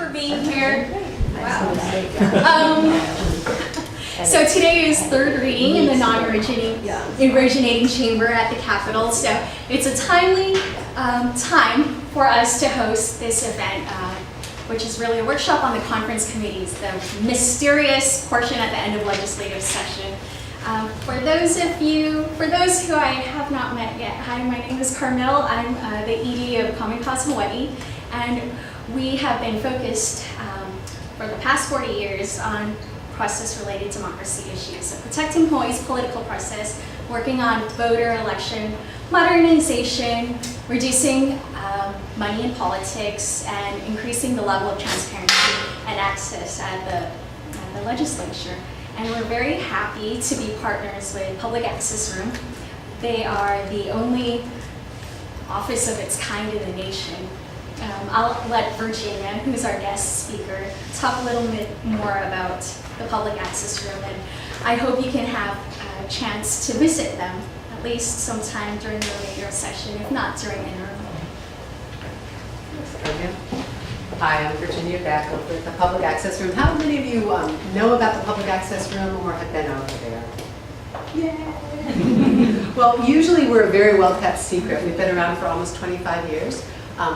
for being here. Wow. So today is third reading in the non-originating chamber at the Capitol. So it's a timely time for us to host this event, which is really a workshop on the conference committees, the mysterious portion at the end of legislative session. For those who I have not met yet, hi, my name is Carmel. I'm the ED of Common Cause Hawaii, and we have been focused for the past 40 years on process-related democracy issues, so protecting Hawaii's political process, working on voter election modernization, reducing money in politics, and increasing the level of transparency and access at the legislature. And we're very happy to be partners with Public Access Room. They are the only office of its kind in the nation. I'll let Virginia, who's our guest speaker, talk a little bit more about the Public Access Room, and I hope you can have a chance to visit them at least sometime during the later session, if not during interim. Hi, I'm Virginia back over at the Public Access Room. How many of you know about the Public Access Room or have been over there? Yay! Well, usually we're a very well-kept secret. We've been around for almost 25 years.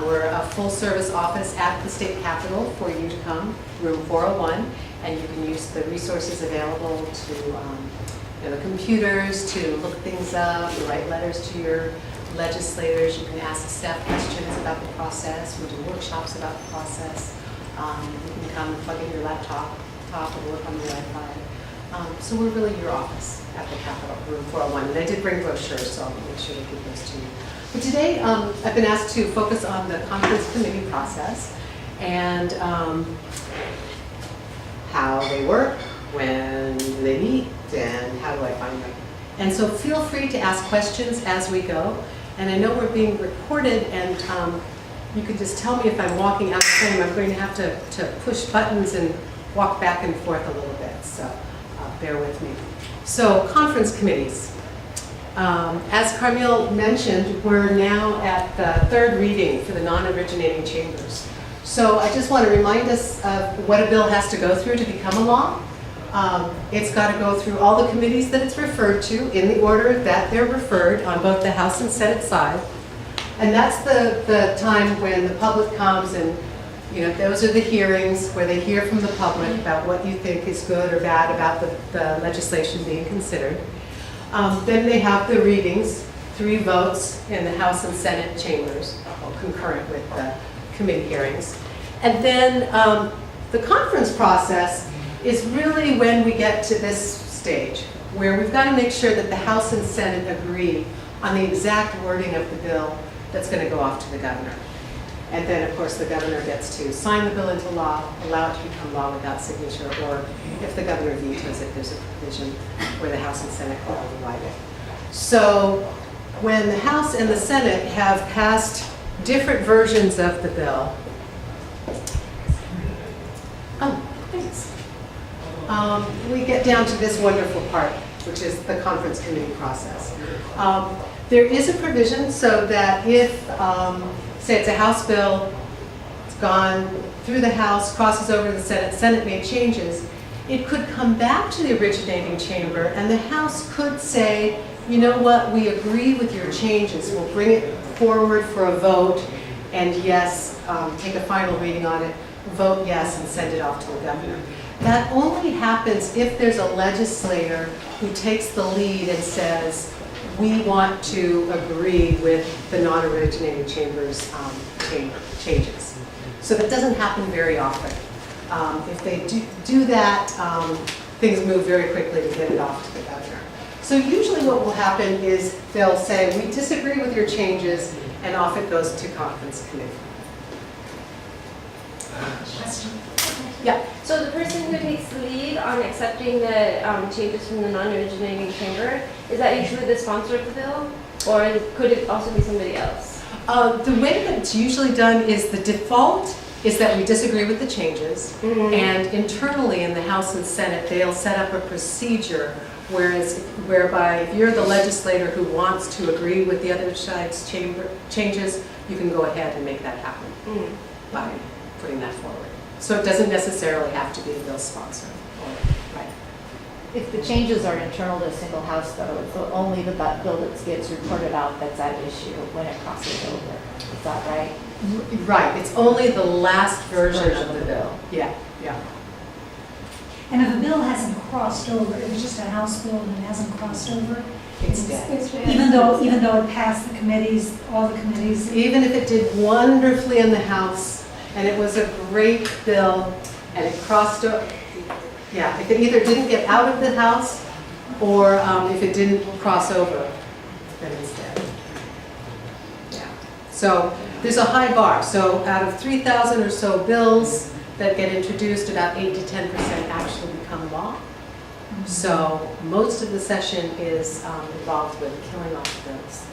We're a full-service office at the state capitol for you to come, room 401, and you can use the resources available to the computers to look things up, to write letters to your legislators. You can ask staff questions about the process. We do workshops about the process. You can come and plug in your laptop and work on the Wi-Fi. So we're really your office at the Capitol, room 401. And I did bring brochures, so I'll make sure to give those to you. But today, I've been asked to focus on the conference committee process and how they work, when they meet, and how do I find them. And so feel free to ask questions as we go. And I know we're being recorded, and you can just tell me if I'm walking out of frame. I'm going to have to push buttons and walk back and forth a little bit, so bear with me. So conference committees. As Carmel mentioned, we're now at the third reading for the non-originating chambers. So I just want to remind us of what a bill has to go through to become a law. It's got to go through all the committees that it's referred to in the order that they're referred on both the House and Senate side. And that's the time when the public comes and, those are the hearings where they hear from the public about what you think is good or bad about the legislation being considered. Then they have the readings, 3 votes in the House and Senate chambers, concurrent with the committee hearings. And then the conference process is really when we get to this stage, where we've got to make sure that the House and Senate agree on the exact wording of the bill that's going to go off to the governor. And then, of course, the governor gets to sign the bill into law, allow it to become law without signature, or if the governor vetoes it, there's a provision where the House and Senate can override it. So when the House and the Senate have passed different versions of the bill, we get down to this wonderful part, which is the conference committee process. There is a provision so that if, say it's a House bill, it's gone through the House, crosses over to the Senate, Senate made changes, it could come back to the originating chamber and the House could say, you know what, we agree with your changes, we'll bring it forward for a vote, and yes, take a final reading on it, vote yes, and send it off to the governor. That only happens if there's a legislator who takes the lead and says, we want to agree with the non-originating chamber's changes. So that doesn't happen very often. If they do that, things move very quickly to get it off to the governor. So usually what will happen is they'll say, we disagree with your changes, and off it goes to conference committee. Question? Yeah. So the person who takes the lead on accepting the changes from the non-originating chamber, is that usually the sponsor of the bill? Or could it also be somebody else? The way that it's usually done is the default is that we disagree with the changes, and internally in the House and Senate, they'll set up a procedure whereby if you're the legislator who wants to agree with the other side's changes, you can go ahead and make that happen by putting that forward. So it doesn't necessarily have to be a bill sponsor. Right. If the changes are internal to a single house though, it's only the bill that gets reported out that's at issue when it crosses over. Is that right? Right, it's only the last version of the bill. Yeah, yeah. And if a bill hasn't crossed over, it was just a House bill and it hasn't crossed over, It's dead. even though it passed the committees, all the committees. Even if it did wonderfully in the House, and it was a great bill, and it crossed over, yeah, if it either didn't get out of the House, or if it didn't cross over, then it's dead. Yeah. So there's a high bar. So out of 3,000 or so bills that get introduced, about 8 to 10% actually become law. So most of the session is involved with killing off bills.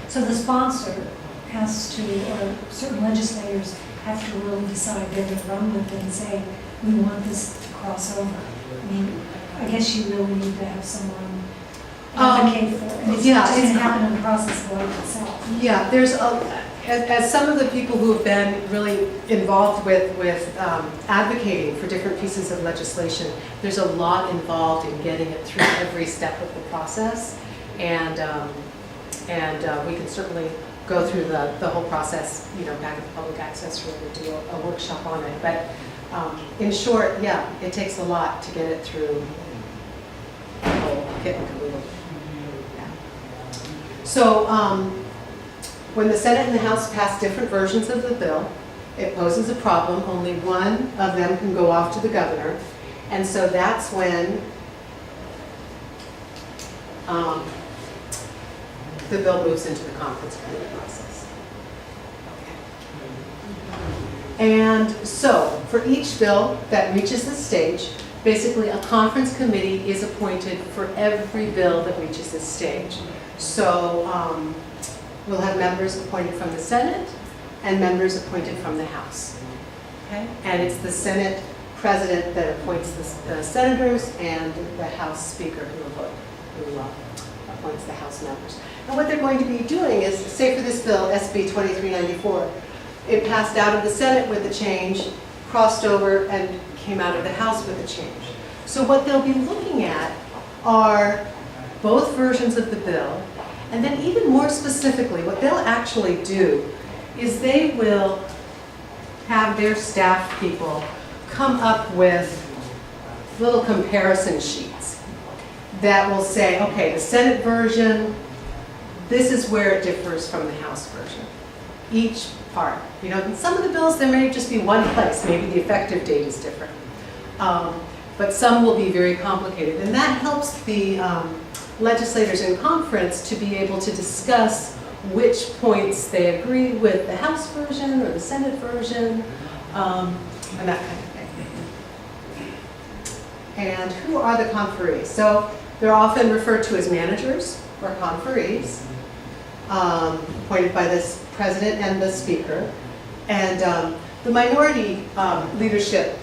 So the sponsor has to, or certain legislators have to really decide they're going to run with it and say, we want this to cross over. I mean, I guess you really need to have someone advocate for it. And it's yeah, not just it's- going to happen in the process of life itself. Yeah, there's as some of the people who have been really involved with advocating for different pieces of legislation, there's a lot involved in getting it through every step of the process, and we can certainly go through the whole process, you know, back at the public access room and do a workshop on it. But in short, yeah, it takes a lot to get it through the whole kit and caboodle. Yeah. So. When the Senate and the House pass different versions of the bill, it poses a problem. Only one of them can go off to the governor. And so that's when the bill moves into the conference committee process. Okay. And so for each bill that reaches this stage, basically a conference committee is appointed for every bill that reaches this stage. So we'll have members appointed from the Senate and members appointed from the House. Okay? And it's the Senate president that appoints the senators and the House speaker who appoints the House members. And what they're going to be doing is, say for this bill, SB 2394, it passed out of the Senate with a change, crossed over, and came out of the House with a change. So what they'll be looking at are both versions of the bill. And then even more specifically, what they'll actually do is they will have their staff people come up with little comparison sheets that will say, okay, the Senate version, this is where it differs from the House version. Each part. You know, in some of the bills, there may just be one place. Maybe the effective date is different. But some will be very complicated. And that helps the legislators in conference to be able to discuss which points they agree with the House version or the Senate version, and that kind of thing. And who are the conferees? So they're often referred to as managers or conferees, appointed by this president and the speaker. And the minority leadership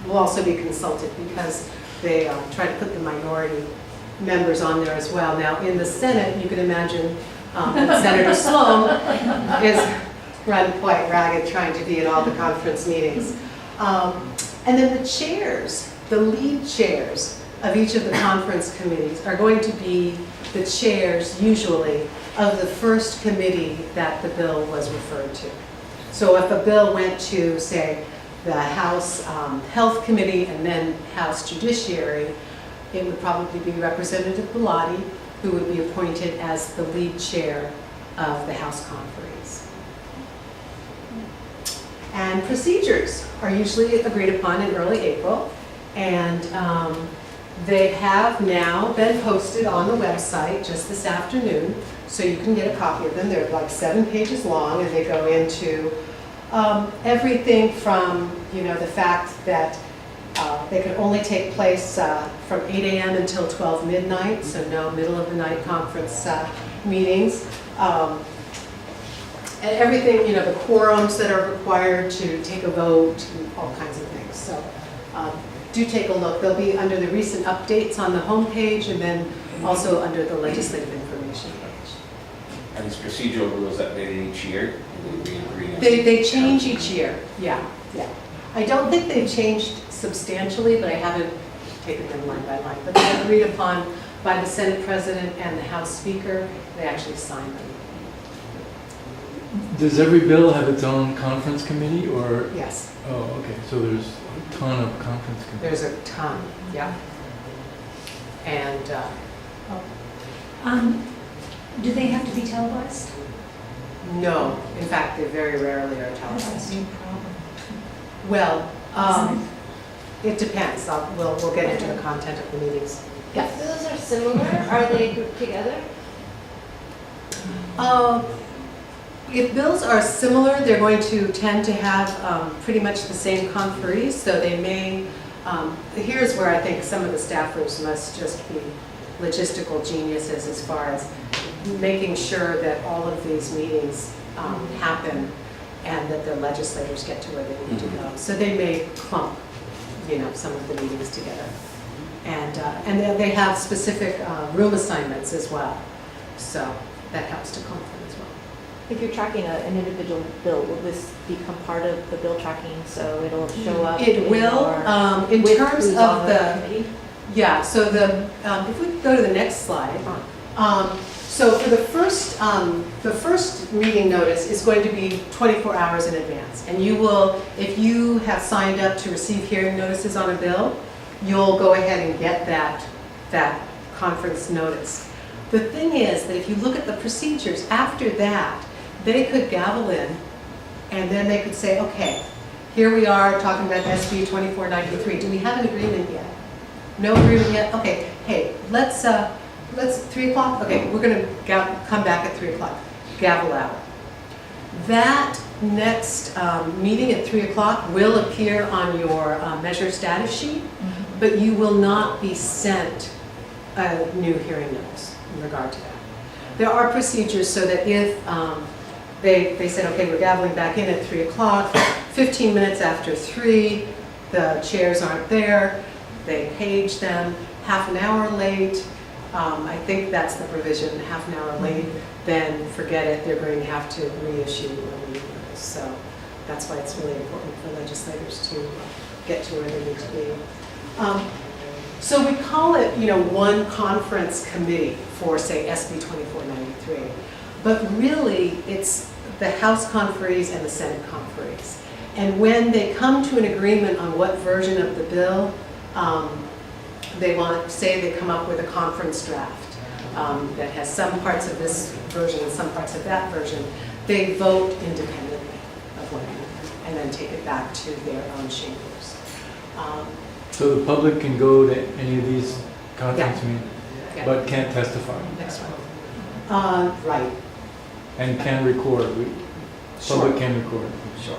will also be consulted because they try to put the minority members on there as well. Now, in the Senate, you can imagine Senator Sloan is run quite ragged trying to be in all the conference meetings. And then the chairs, the lead chairs of each of the conference committees are going to be the chairs, usually, of the first committee that the bill was referred to. So if a bill went to, say, the House Health Committee and then House Judiciary, it would probably be Representative Bellotti, who would be appointed as the lead chair of the House conferees. And procedures are usually agreed upon in early April, and they have now been posted on the website just this afternoon, so you can get a copy of them. They're like 7 pages long, and they go into everything from, you know, the fact that they can only take place from 8 a.m. until 12 midnight, so no middle of the night conference meetings. And everything, you know, the quorums that are required to take a vote, and all kinds of things. So do take a look. They'll be under the recent updates on the homepage and then also under the legislative information page. And these procedural rules that they each year, will we be agreeing They change each year, yeah. I don't think they've changed substantially, but I haven't taken them line by line. But they're agreed upon by the Senate President and the House Speaker. They actually sign them. Does every bill have its own conference committee, or? Yes, Oh, okay, so there's a ton of conference committees. there's a ton, yeah. And, Do they have to be televised? no, in fact, they very rarely are That's televised. a big problem. Well, Isn't it depends. We'll get into the content of the meetings. If those are similar, are they grouped together? If bills are similar, they're going to tend to have pretty much the same conferees, so they may, here's where I think some of the staffers must just be logistical geniuses as far as making sure that all of these meetings happen and that the legislators get to where they need to go. So they may clump, some of the meetings together. And then they have specific room assignments as well, so that helps to clump them as well. If you're tracking an individual bill, will this become part of the bill tracking, so it'll show up? It will, in with terms who's of on the, committee? yeah, so if we go to the next slide. So for the first meeting notice is going to be 24 hours in advance. And you will, if you have signed up to receive hearing notices on a bill, you'll go ahead and get that conference notice. The thing is that if you look at the procedures after that, they could gavel in and then they could say, okay, here we are talking about SB 2493. Do we have an agreement yet? No agreement yet? Okay, hey, let's 3 o'clock? Okay, we're gonna come back at 3 o'clock, gavel out. That next meeting at 3 o'clock will appear on your measure status sheet, but you will not be sent a new hearing notice in regard to that. There are procedures so that if they said, okay, we're gaveling back in at 3 o'clock, 15 minutes after 3, the chairs aren't there, they page them, half an hour late, I think that's the provision, half an hour late, then forget it, they're going to have to reissue a meeting notice. So that's why it's really important for legislators to get to where they need to be. So we call it, one conference committee for, say, SB 2493. But really, it's the House conferees and the Senate conferees. And when they come to an agreement on what version of the bill they want, say they come up with a conference draft that has some parts of this version and some parts of that version, they vote independently of one another and then take it back to their own chambers. So the public can go to any of these conference meetings, Yeah. but can't testify, Next one. Right. and can record. Public can record. Sure.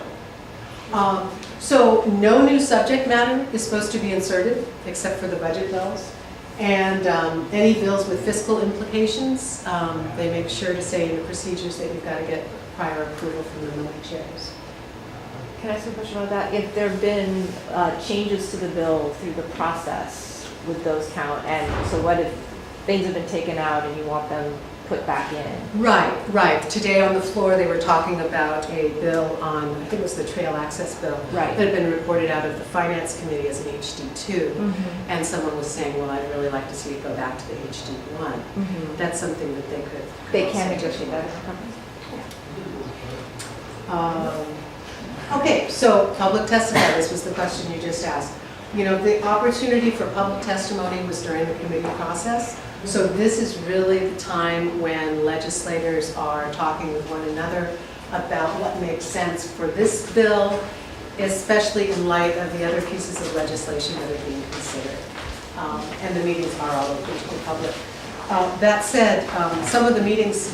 So no new subject matter is supposed to be inserted, except for the budget bills. And any bills with fiscal implications, they make sure to say in the procedures that you've got to get prior approval from the middle chairs. Can I ask a question about that? If there have been changes to the bill through the process, would those count? And so what if things have been taken out and you want them put back in? Right. Today on the floor, they were talking about a bill on, I think it was the trail access bill, Right. that had been reported out of the Finance Committee as an HD2. And someone was saying, well, I'd really like to see it go back to the HD1. That's something that they could. They can also negotiate that in the conference? Okay, so public testify, this was the question you just asked. The opportunity for public testimony was during the committee process. So this is really the time when legislators are talking with one another about what makes sense for this bill, especially in light of the other pieces of legislation that are being considered. And the meetings are all open to the public. That said, some of the meetings,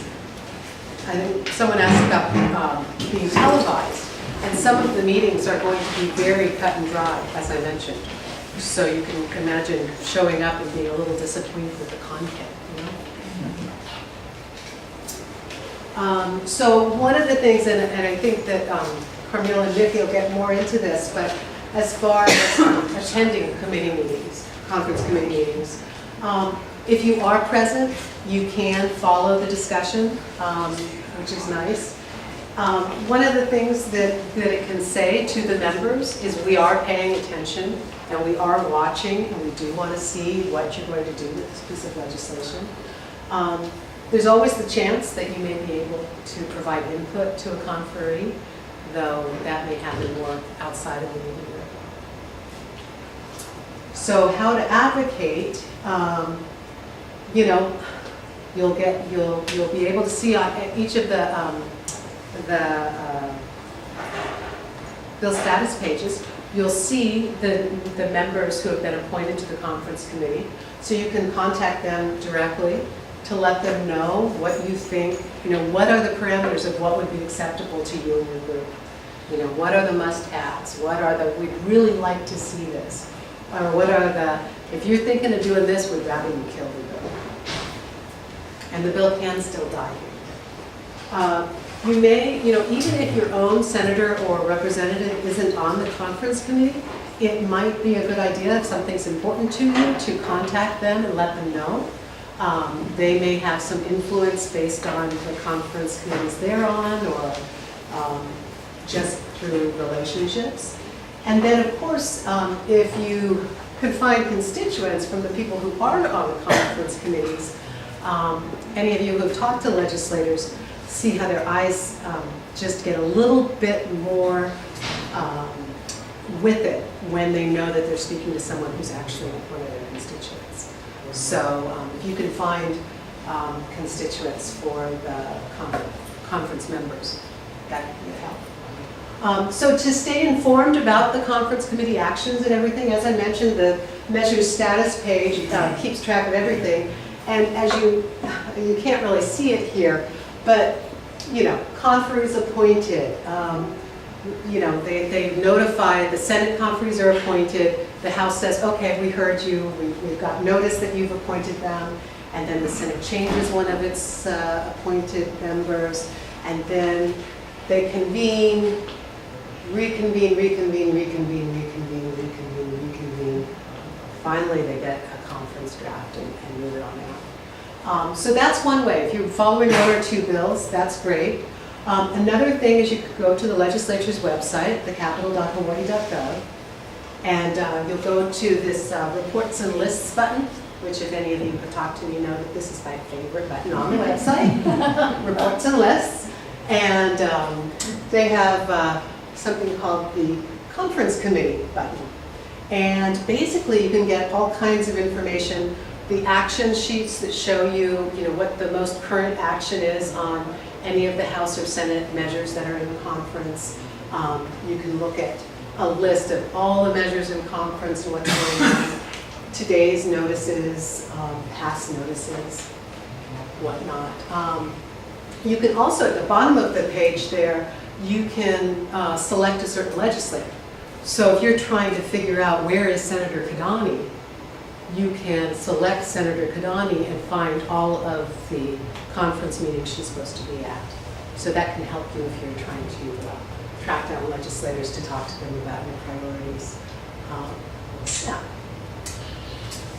I think someone asked about being televised, and some of the meetings are going to be very cut and dry, as I mentioned. So you can imagine showing up and being a little disappointed with the content. So one of the things, and I think that Carmel and Vicki will get more into this, but as far as attending committee meetings, conference committee meetings, if you are present, you can follow the discussion, which is nice. One of the things that it can say to the members is we are paying attention and we are watching and we do want to see what you're going to do with this piece of legislation. There's always the chance that you may be able to provide input to a conferee, though that may happen more outside of the meeting room. So how to advocate, you'll be able to see on each of the bill status pages, you'll see the members who have been appointed to the conference committee. So you can contact them directly to let them know what you think, what are the parameters of what would be acceptable to you and your group. What are the must-haves? We'd really like to see this. Or what are if you're thinking of doing this, we'd rather you kill the bill. And the bill can still die here. You may, even if your own senator or representative isn't on the conference committee, it might be a good idea if something's important to you to contact them and let them know. They may have some influence based on the conference committees they're on or just through relationships. And then, of course, if you could find constituents from the people who aren't on the conference committees, any of you who have talked to legislators see how their eyes just get a little bit more with it when they know that they're speaking to someone who's actually one of their constituents. So if you can find constituents for the conference members, that would help. So to stay informed about the conference committee actions and everything, as I mentioned, the measures status page keeps track of everything. And as you can't really see it here, but conferees appointed, they notify, the Senate conferees are appointed, the House says, okay, we heard you, we've got notice that you've appointed them, and then the Senate changes one of its appointed members, and then they convene, reconvene. Finally, they get a conference draft and move it on out. So that's one way. If you're following one or two bills, that's great. Another thing is you could go to the legislature's website, thecapitol.hawaii.gov, and you'll go to this reports and lists button, which if any of you have talked to me know that this is my favorite button on the website, reports and lists. And they have something called the conference committee button. And basically you can get all kinds of information, the action sheets that show you, what the most current action is on any of the House or Senate measures that are in the conference. You can look at a list of all the measures in conference and what's going on, today's notices, past notices, whatnot. You can also, at the bottom of the page there, you can select a certain legislator. So if you're trying to figure out where is Senator Kidani, you can select Senator Kidani and find all of the conference meetings she's supposed to be at. So that can help you if you're trying to track down legislators to talk to them about your priorities. Yeah.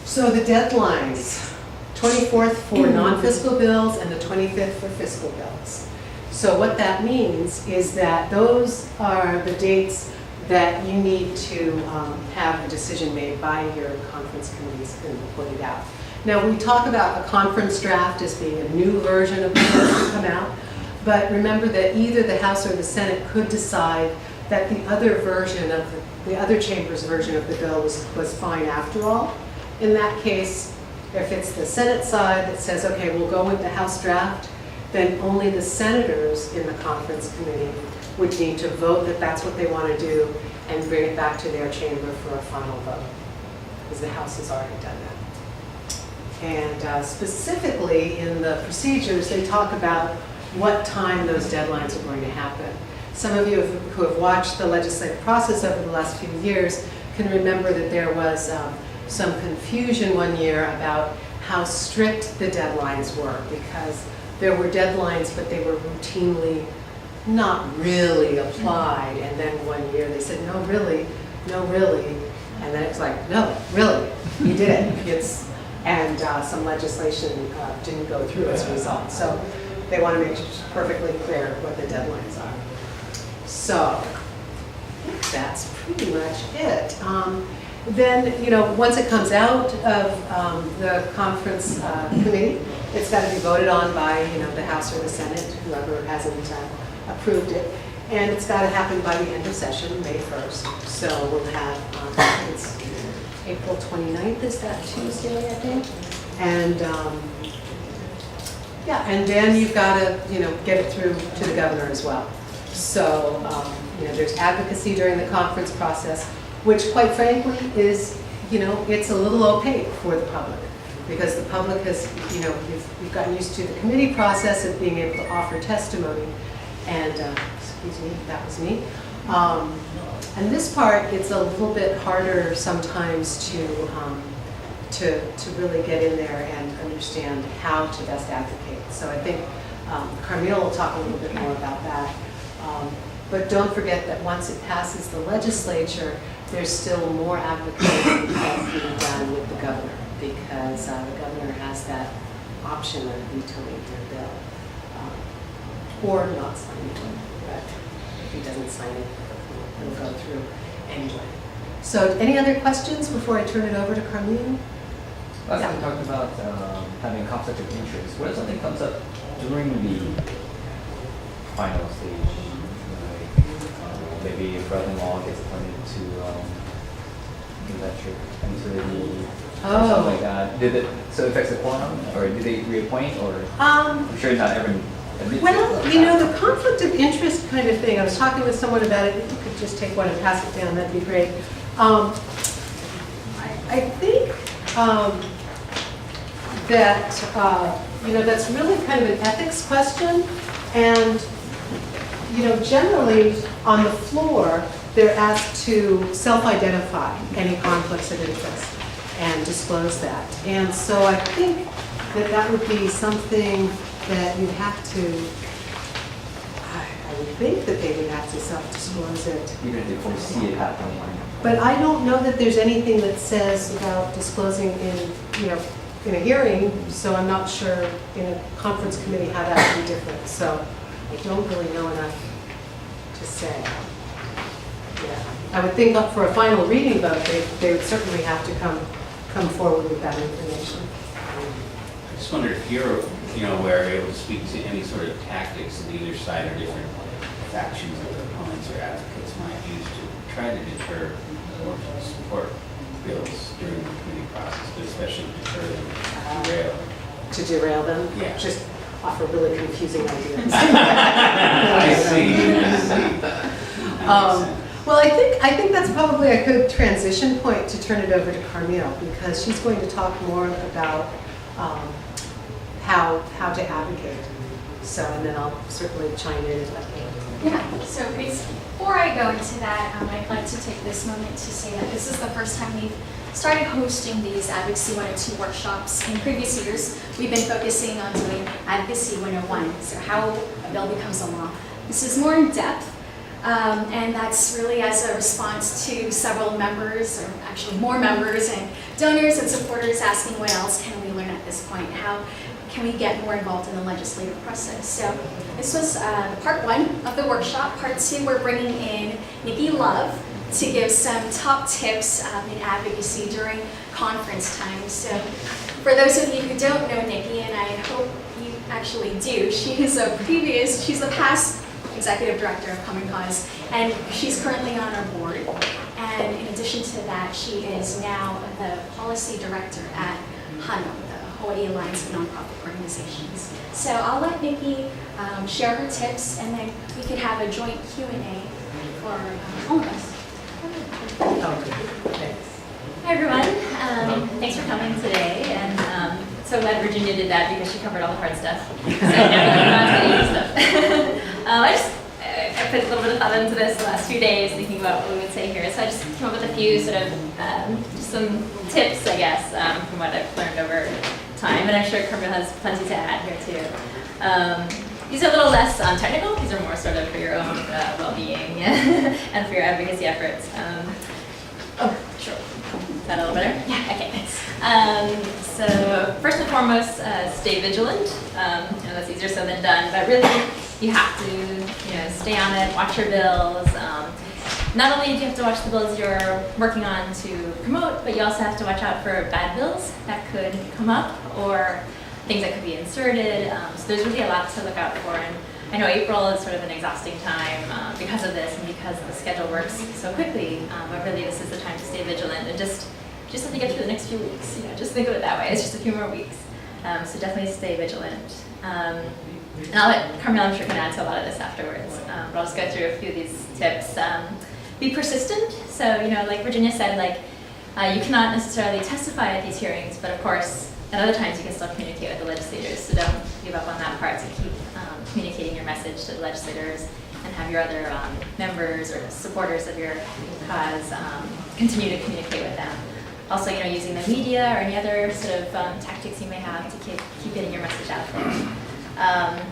So the deadlines, 24th for non-fiscal bills and the 25th for fiscal bills. So what that means is that those are the dates that you need to have a decision made by your conference committees and put it out. Now we talk about a conference draft as being a new version of the bill to come out, but remember that either the House or the Senate could decide that the other version of the other chamber's version of the bill was fine after all. In that case, if it's the Senate side that says, okay, we'll go with the House draft, then only the senators in the conference committee would need to vote that that's what they want to do and bring it back to their chamber for a final vote, because the House has already done that. And specifically in the procedures, they talk about what time those deadlines are going to happen. Some of you who have watched the legislative process over the last few years can remember that there was some confusion one year about how strict the deadlines were, because there were deadlines, but they were routinely not really applied. And then one year they said, no, really. And then it's like, no, really, you did it. And some legislation didn't go through as a result. So they want to make perfectly clear what the deadlines are. So I think that's pretty much it. Then, once it comes out of the conference committee, it's got to be voted on by, the House or the Senate, whoever hasn't approved it. And it's got to happen by the end of session, May 1st. So we'll have, it's April 29th, is that Tuesday, I think? And, yeah, and then you've got to, get it through to the governor as well. So, there's advocacy during the conference process, which quite frankly is, it's a little opaque for the public because the public has, we've gotten used to the committee process of being able to offer testimony. And, excuse me, that was me. And this part, it's a little bit harder sometimes to really get in there and understand how to best advocate. So I think Carmel will talk a little bit more about that. But don't forget that once it passes the legislature, there's still more advocacy that's being done with the governor because the governor has that option of vetoing their bill or not signing it. But if he doesn't sign it, it'll go through anyway. So any other questions before I turn it over to Carmel? Last time we talked about having conflict of interest. What if something comes up during the final stage? Maybe a brother-in-law gets appointed to that trip into the something like that. So it affects the quorum, or did they reappoint, or I'm sure not everyone admits Well, it. the conflict of interest kind of thing, I was talking with someone about it, if you could just take one and pass it down, that'd be great. I think that, that's really kind of an ethics question, and, generally on the floor, they're asked to self-identify any conflicts of interest and disclose that. And so I think that would be something that you'd have to, I would think that they would have to self-disclose it. Even if they foresee it happening. But I don't know that there's anything that says about disclosing in a hearing, so I'm not sure in a conference committee how that would be different. So I don't really know enough to say. Yeah, I would think for a final reading vote, they would certainly have to come forward with that information. I just wonder if you're, aware, able to speak to any sort of tactics that either side or different factions of opponents or advocates might use to try to deter or support bills during the committee process, but especially deter them, derail. To derail them? Yeah. Just offer really confusing ideas. I see. Well, I think that's probably a good transition point to turn it over to Carmel because she's going to talk more about how to advocate. So, and then I'll certainly chime in at that point. Yeah, so before I go into that, I'd like to take this moment to say that this is the first time we've started hosting these Advocacy 102 workshops. In previous years, we've been focusing on doing Advocacy 101, so how a bill becomes a law. This is more in depth, and that's really as a response to several members, or actually more members, and donors and supporters asking what else can we learn at this point? How can we get more involved in the legislative process? So this was part one of the workshop. Part two, we're bringing in Nikki Love to give some top tips in advocacy during conference time. So for those of you who don't know Nikki, and I hope you actually do, she's the past executive director of Common Cause, and she's currently on our board. And in addition to that, she is now the policy director at HANO, the Hawaii Alliance of Nonprofit Organizations. So I'll let Nikki share her tips, and then we could have a joint Q&A for all of us. Okay, thanks. Hi everyone, thanks for coming today, and so glad Virginia did that because she covered all the hard stuff. So now we can move on to the easy stuff. I put a little bit of thought into this the last few days, thinking about what we would say here. So I just came up with a few sort of some tips, I guess, from what I've learned over time, and I'm sure Carmel has plenty to add here too. These are a little less technical. These are more sort of for your own well-being and for your advocacy efforts. Oh, sure. Is that a little better? Yeah. Okay. Thanks. So first and foremost, stay vigilant. That's easier said than done, but really you have to stay on it, watch your bills. Not only do you have to watch the bills you're working on to promote, but you also have to watch out for bad bills that could come up or things that could be inserted. So there's really a lot to look out for. And I know April is sort of an exhausting time because of this and because the schedule works so quickly. But really this is the time to stay vigilant and just have to get through the next few weeks. Just think of it that way. It's just a few more weeks. So definitely stay vigilant. And I'll let Carmel, I'm sure, can add to a lot of this afterwards. But I'll just go through a few of these tips. Be persistent. So, like Virginia said, you cannot necessarily testify at these hearings, but of course, at other times you can still communicate with the legislators. So don't give up on that part to keep communicating your message to the legislators and have your other members or supporters of your cause continue to communicate with them. Also, using the media or any other sort of tactics you may have to keep getting your message out there.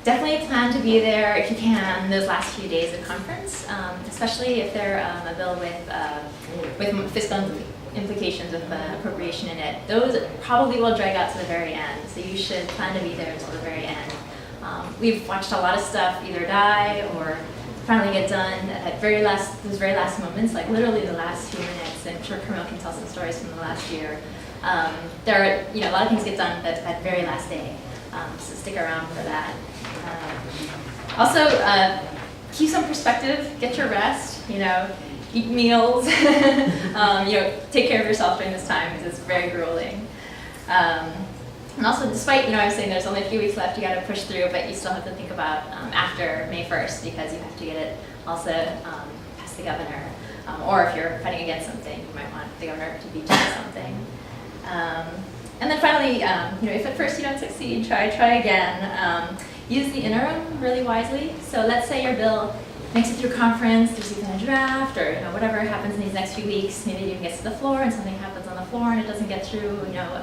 Definitely plan to be there if you can those last few days of conference, especially if they're a bill with fiscal implications of appropriation in it. Those probably will drag out to the very end, so you should plan to be there until the very end. We've watched a lot of stuff either die or finally get done at those very last moments, like literally the last few minutes. And I'm sure Carmel can tell some stories from the last year. There are, a lot of things get done that very last day, so stick around for that. Also, keep some perspective, get your rest, eat meals, take care of yourself during this time because it's very grueling. And also, despite, I was saying there's only a few weeks left, you got to push through, but you still have to think about after May 1st because you have to get it also past the governor. Or if you're fighting against something, you might want the governor to veto something. And then finally, if at first you don't succeed, try again. Use the interim really wisely. So let's say your bill makes it through conference, there's even a draft, or whatever happens in these next few weeks. Maybe it even gets to the floor, and something happens on the floor, and it doesn't get through.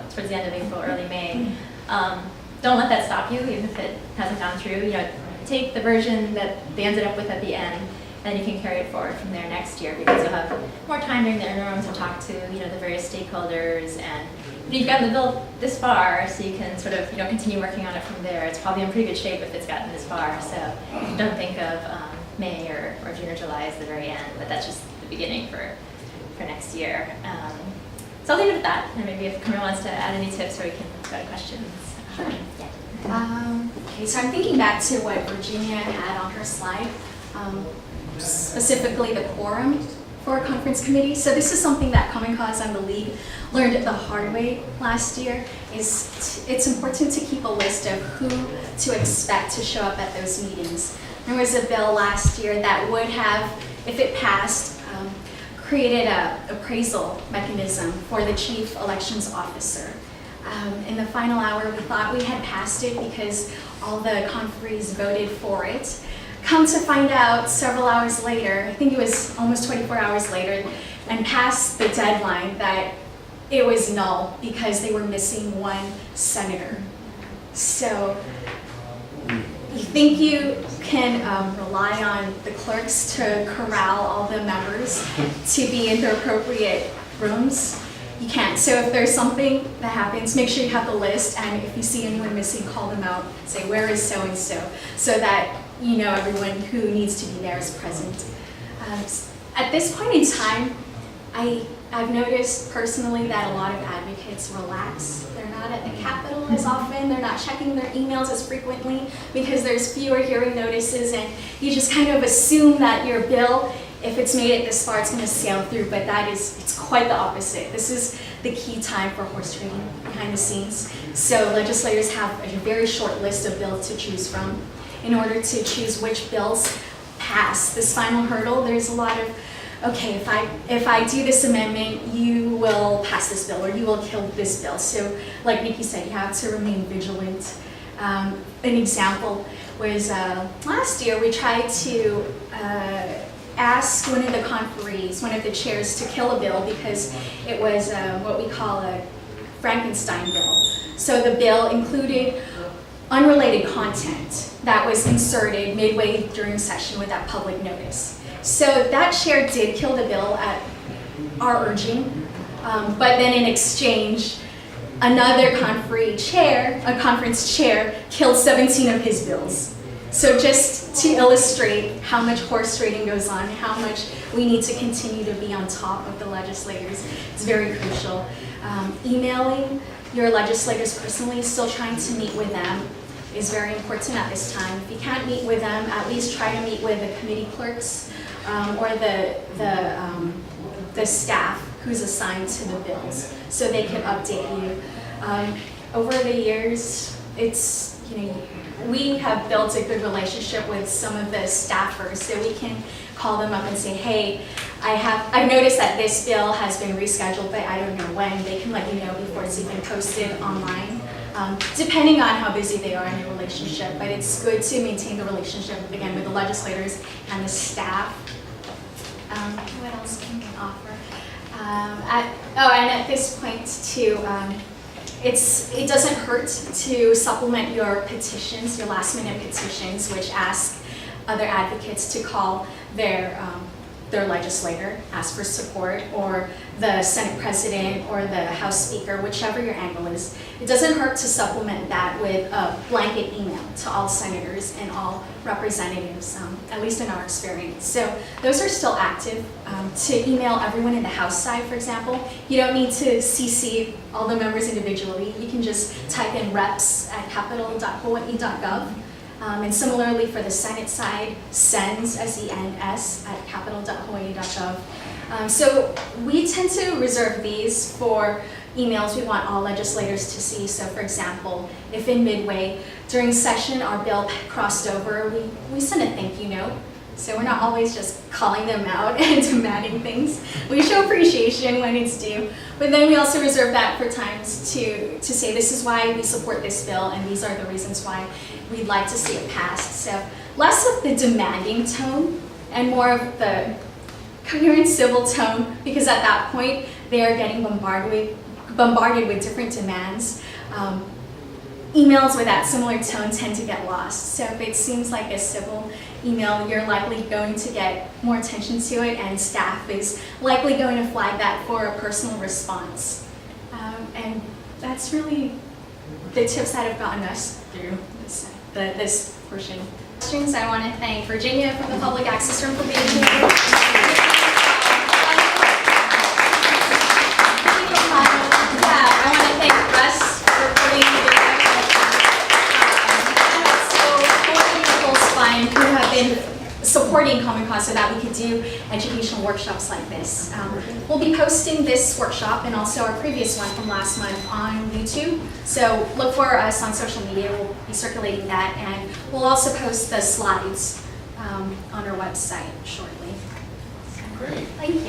Towards the end of April, early May. Don't let that stop you, even if it hasn't gone through. Take the version that they ended up with at the end, and you can carry it forward from there next year because you'll have more time during the interim to talk to the various stakeholders, and you've gotten the bill this far, so you can sort of continue working on it from there. It's probably in pretty good shape if it's gotten this far, so don't think of May or June or July as the very end, but that's just the beginning for next year. So I'll leave it at that, and maybe if Camille wants to add any tips or we can go to questions. Sure. Okay, so I'm thinking back to what Virginia had on her slide, specifically the quorum for a conference committee. So this is something that Common Cause and the League learned the hard way last year. It's important to keep a list of who to expect to show up at those meetings. There was a bill last year that would have, if it passed, created a appraisal mechanism for the chief elections officer. In the final hour, we thought we had passed it because all the conferees voted for it. Come to find out several hours later, I think it was almost 24 hours later, and past the deadline, that it was null because they were missing one senator. So you think you can rely on the clerks to corral all the members to be in the appropriate rooms? You can't. So if there's something that happens, make sure you have the list, and if you see anyone missing, call them out. Say, where is so-and-so? So that everyone who needs to be there is present. At this point in time, I've noticed personally that a lot of advocates relax. They're not at the Capitol as often. They're not checking their emails as frequently because there's fewer hearing notices, and you just kind of assume that your bill, if it's made it this far, it's going to sail through, but it's quite the opposite. This is the key time for horse trading behind the scenes. So legislators have a very short list of bills to choose from in order to choose which bills pass this final hurdle. There's a lot of, okay, if I do this amendment, you will pass this bill or you will kill this bill. So like Nikki said, you have to remain vigilant. An example was last year we tried to ask one of the conferees, one of the chairs, to kill a bill because it was what we call a Frankenstein bill. So the bill included unrelated content that was inserted midway during session without public notice. So that chair did kill the bill at our urging, but then in exchange, another conference chair killed 17 of his bills. So just to illustrate how much horse trading goes on, how much we need to continue to be on top of the legislators, it's very crucial. Emailing your legislators personally, still trying to meet with them, is very important at this time. If you can't meet with them, at least try to meet with the committee clerks or the staff who's assigned to the bills, so they can update you. Over the years, it's, we have built a good relationship with some of the staffers, so we can call them up and say, hey, I've noticed that this bill has been rescheduled, but I don't know when. They can let you know before it's even posted online, depending on how busy they are in your relationship. But it's good to maintain the relationship, again, with the legislators and the staff. What else can we offer? And at this point too, it doesn't hurt to supplement your petitions, your last minute petitions, which ask other advocates to call their legislator, ask for support, or the Senate President or the House Speaker, whichever your angle is. It doesn't hurt to supplement that with a blanket email to all senators and all representatives, at least in our experience. So those are still active. To email everyone in the House side, for example, you don't need to CC all the members individually. You can just type in reps@capitol.hawaii.gov. And similarly for the Senate side, sends, S-E-N-S, at capitol.hawaii.gov. So we tend to reserve these for emails we want all legislators to see. So for example, if in midway during session our bill crossed over, we send a thank you note. So we're not always just calling them out and demanding things. We show appreciation when it's due. But then we also reserve that for times to say this is why we support this bill and these are the reasons why we'd like to see it passed. So less of the demanding tone and more of the coherent civil tone, because at that point they are getting bombarded with different demands. Emails with that similar tone tend to get lost. So if it seems like a civil email, you're likely going to get more attention to it, and staff is likely going to flag that for a personal response. And that's really the tips that have gotten us through this portion. Questions? I want to thank Virginia from the Public Access Room for being here. I want to thank Russ for putting the video. Who have been supporting Common Cause so that we could do educational workshops like this. We'll be posting this workshop and also our previous one from last month on YouTube. So look for us on social media. We'll be circulating that, and we'll also post the slides on our website shortly. Great. Thank you.